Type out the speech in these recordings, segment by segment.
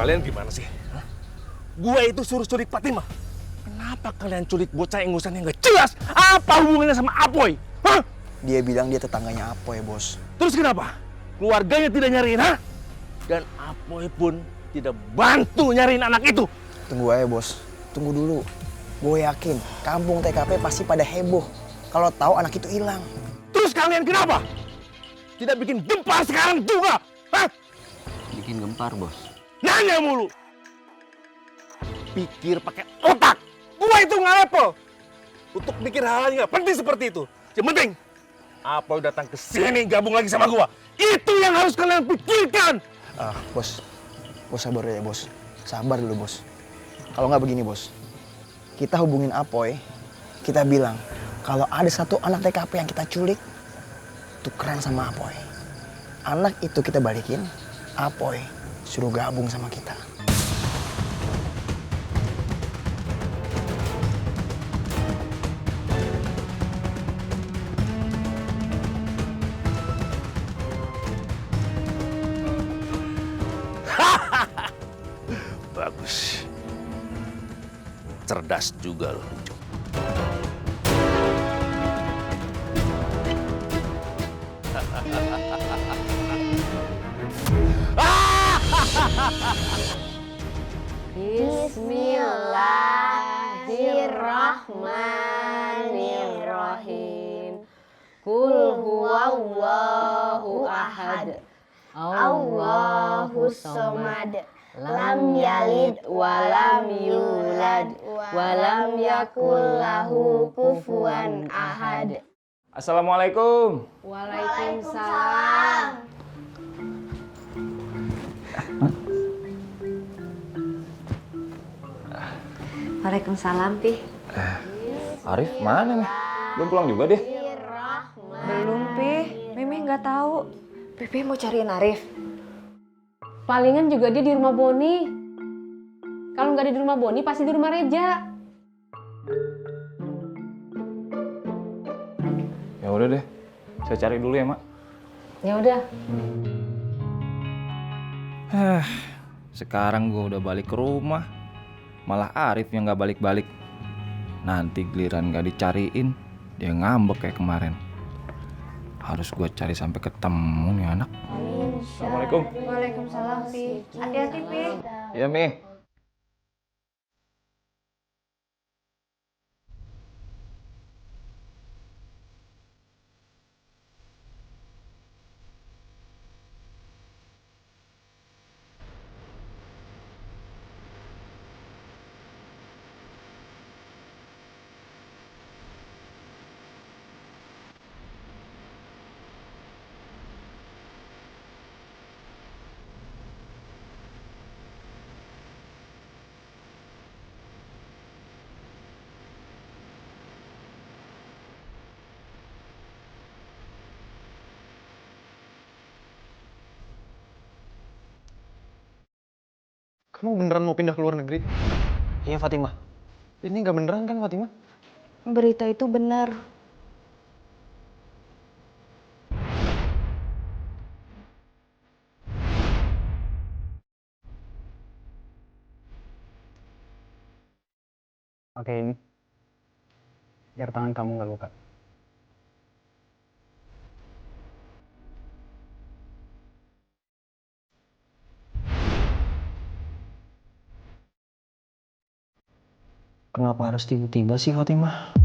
Kalian gimana sih? Hah? Gua itu suruh culik Fatimah. Kenapa kalian culik bocah ingusan yang gak jelas? Apa hubungannya sama Apoy? Hah? Dia bilang dia tetangganya Apoy, bos. Terus kenapa? Keluarganya tidak nyariin, ha? Dan Apoy pun tidak bantu nyariin anak itu. Tunggu aja, bos. Tunggu dulu. Gue yakin kampung TKP pasti pada heboh kalau tahu anak itu hilang. Terus kalian kenapa? Tidak bikin gempar sekarang juga? Hah? Bikin gempar, bos. Nanya mulu. Pikir pakai otak. Gua itu nggak level untuk mikir hal-hal yang nggak penting seperti itu. Yang penting, Apoy datang ke sini gabung lagi sama gua. Itu yang harus kalian pikirkan. Bos. Bos sabar ya, bos. Sabar dulu, bos. Kalau nggak begini, bos. Kita hubungin Apoy. Kita bilang kalau ada satu anak TKP yang kita culik, tukeran sama Apoy. Anak itu kita balikin, Apoy suruh gabung sama kita. Bagus. Cerdas juga loh. Bismillahirrahmanirrahim. Qul huwallahu ahad. Allahus samad. Lam yalid walam yulad walam yakul lahu kufuwan ahad. Assalamualaikum. Waalaikumsalam. Waalaikumsalam, Pi. Arif mana nih? Belum pulang juga deh. Belum, Pi. Mimi nggak tahu. Pipi mau cariin Arif. Palingan juga dia di rumah Boni. Kalau nggak di rumah Boni, pasti di rumah Reja. Ya udah deh. Saya cari dulu ya, Mak. Ya udah. Sekarang gue udah balik ke rumah. Malah Arif yang gak balik-balik. Nanti giliran gak dicariin, dia ngambek kayak kemarin. Harus gue cari sampai ketemu nih anak. Assalamualaikum. Waalaikumsalam, Pi. Hati-hati, Pi. Ya, Mi. Kamu beneran mau pindah ke luar negeri? Iya, Fatimah. Ini nggak beneran kan, Fatimah? Berita itu benar. Oke, ini. Biar tangan kamu nggak luka. Kenapa harus tiba-tiba sih, Fatimah?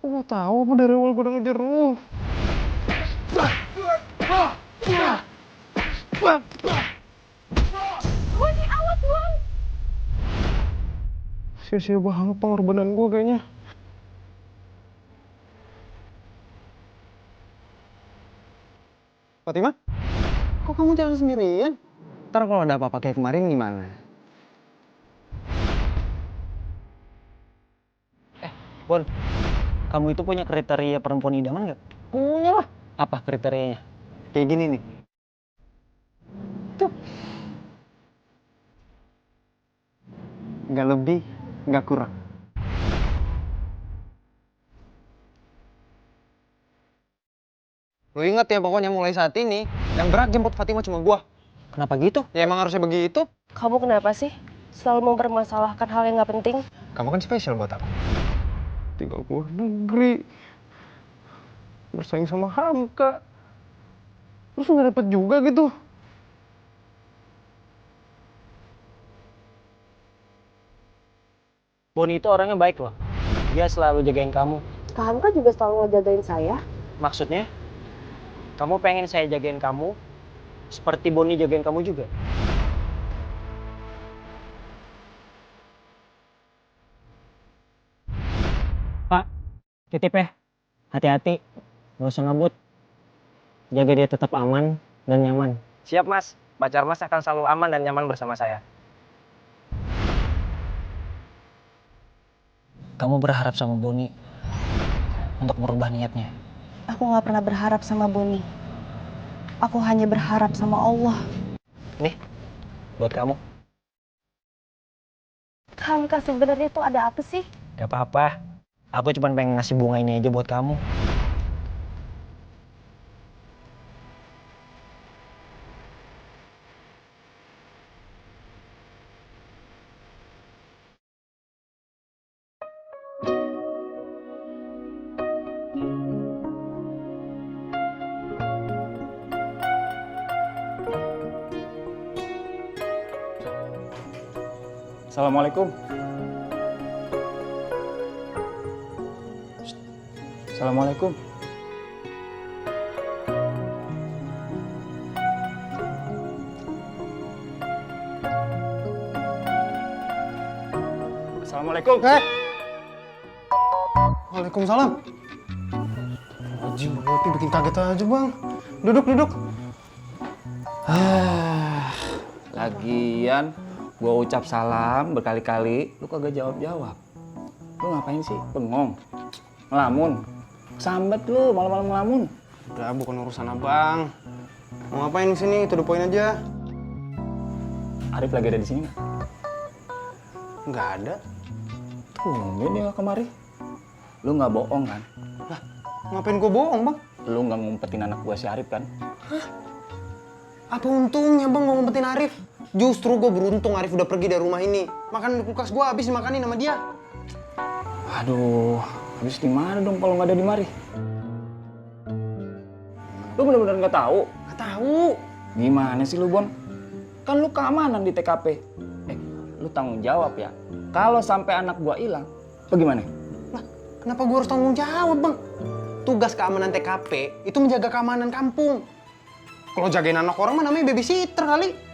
Gue tahu apa dari awal gue udah ngejar lu. Sia-sia banget pengorbanan gue kayaknya. Fatimah? Kok kamu jalan sendirian? Ntar kalau ada apa-apa kayak kemarin gimana? Bon, kamu itu punya kriteria perempuan idaman nggak? Punya lah. Apa kriterianya? Kayak gini nih. Tuh. Nggak lebih, nggak kurang. Lu inget ya pokoknya mulai saat ini yang berhak jemput Fatima cuma gua. Kenapa gitu? Ya emang harusnya begitu. Kamu kenapa sih selalu mempermasalahkan hal yang nggak penting? Kamu kan spesial buat aku. Tinggal keluar negeri. Bersaing sama Hamka. Terus nggak dapet juga gitu. Boni itu orangnya baik loh. Dia selalu jagain kamu. Kak Hamka juga selalu ngejagain saya. Maksudnya, kamu pengen saya jagain kamu seperti Boni jagain kamu juga? Pak, titip ya. Hati-hati, nggak usah ngebut. Jaga dia tetap aman dan nyaman. Siap mas, pacar mas akan selalu aman dan nyaman bersama saya. Kamu berharap sama Boni untuk merubah niatnya. Aku nggak pernah berharap sama Boni. Aku hanya berharap sama Allah. Nih, buat kamu. Kak Hamka sebenarnya tuh ada apa sih? Gak apa-apa. Aku cuma pengen ngasih bunga ini aja buat kamu. Assalamualaikum. Assalamualaikum. Assalamualaikum. Waalaikumsalam. Anjing, Boti bikin kaget aja bang. Duduk. Lagian gua ucap salam berkali-kali, lu kagak jawab-jawab. Lu ngapain sih? Bengong. Ngelamun. Sambet lu malam-malam ngelamun. Udah bukan urusan abang. Mau ngapain di sini? To the point aja. Arif lagi ada di sini nggak? Nggak ada. Tumben dia nggak kemari. Lu nggak bohong kan? Lah, ngapain gua bohong bang? Lu nggak ngumpetin anak gua si Arif kan? Apa untungnya bang mau ngumpetin Arif? Justru gue beruntung Arif udah pergi dari rumah ini. Makanan di kulkas gue habis dimakanin sama dia. Aduh, habis di mana dong kalau nggak ada di mari? Lu bener-bener nggak tahu? Nggak tahu. Gimana sih lu, Bon? Kan lu keamanan di TKP. Lu tanggung jawab ya. Kalau sampai anak gua hilang, bagaimana? Lah, kenapa gue harus tanggung jawab bang? Tugas keamanan TKP itu menjaga keamanan kampung. Kalau jagain anak orang mah namanya babysitter kali.